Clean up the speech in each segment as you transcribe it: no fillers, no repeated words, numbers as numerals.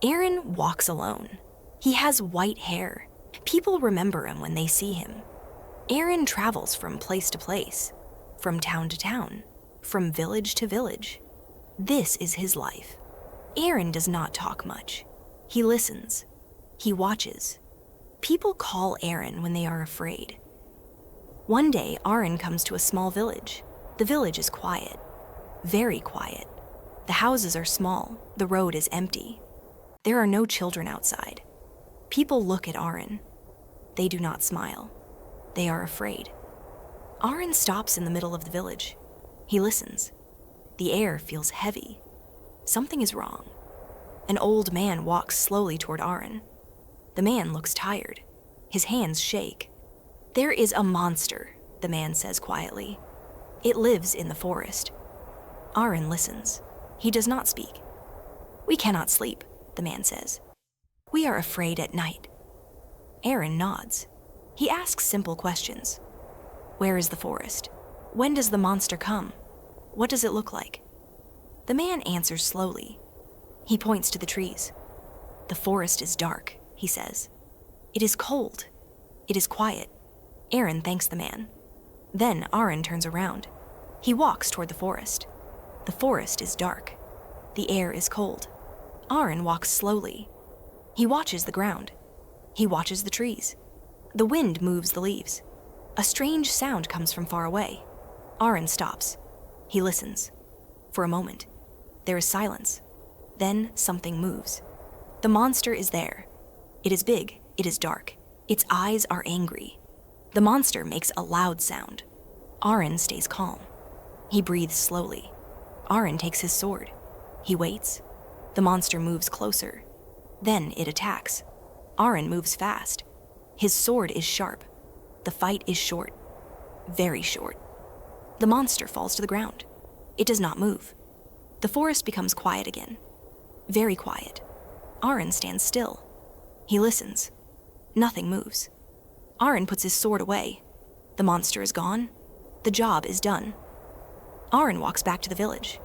Aaron walks alone. He has white hair. People remember him when they see him. Aaron travels from place to place, from town to town, from village to village. This is his life. Aaron does not talk much. He listens. He watches. People call Aaron when they are afraid. One day, Aaron comes to a small village. The village is quiet, very quiet. The houses are small. The road is empty. There are no children outside. People look at Aaron. They do not smile. They are afraid. Aaron stops in the middle of the village. He listens. The air feels heavy. Something is wrong. An old man walks slowly toward Aaron. The man looks tired. His hands shake. "There is a monster," the man says quietly. "It lives in the forest." Aaron listens. He does not speak. "We cannot sleep," the man says. "We are afraid at night." Aaron nods. He asks simple questions. Where is the forest? When does the monster come? What does it look like? The man answers slowly. He points to the trees. "The forest is dark," he says. "It is cold. It is quiet." Aaron thanks the man. Then Aaron turns around. He walks toward the forest. The forest is dark. The air is cold. Aaron walks slowly. He watches the ground. He watches the trees. The wind moves the leaves. A strange sound comes from far away. Aaron stops. He listens. For a moment, there is silence. Then something moves. The monster is there. It is big. It is dark. Its eyes are angry. The monster makes a loud sound. Aaron stays calm. He breathes slowly. Aaron takes his sword. He waits. The monster moves closer. Then it attacks. Aaron moves fast. His sword is sharp. The fight is short. Very short. The monster falls to the ground. It does not move. The forest becomes quiet again. Very quiet. Aaron stands still. He listens. Nothing moves. Aaron puts his sword away. The monster is gone. The job is done. Aaron walks back to the village.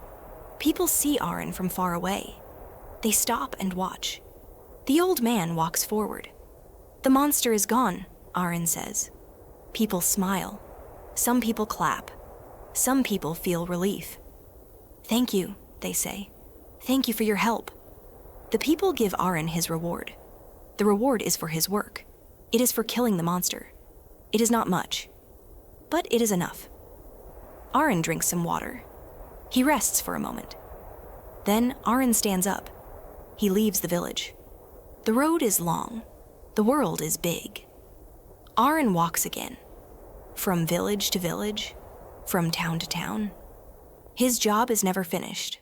People see Aaron from far away. They stop and watch. The old man walks forward. "The monster is gone," Aaron says. People smile. Some people clap. Some people feel relief. "Thank you," they say. "Thank you for your help." The people give Aaron his reward. The reward is for his work. It is for killing the monster. It is not much, but it is enough. Aaron drinks some water. He rests for a moment. Then Aaron stands up. He leaves the village. The road is long. The world is big. Aaron walks again, from village to village, from town to town. His job is never finished.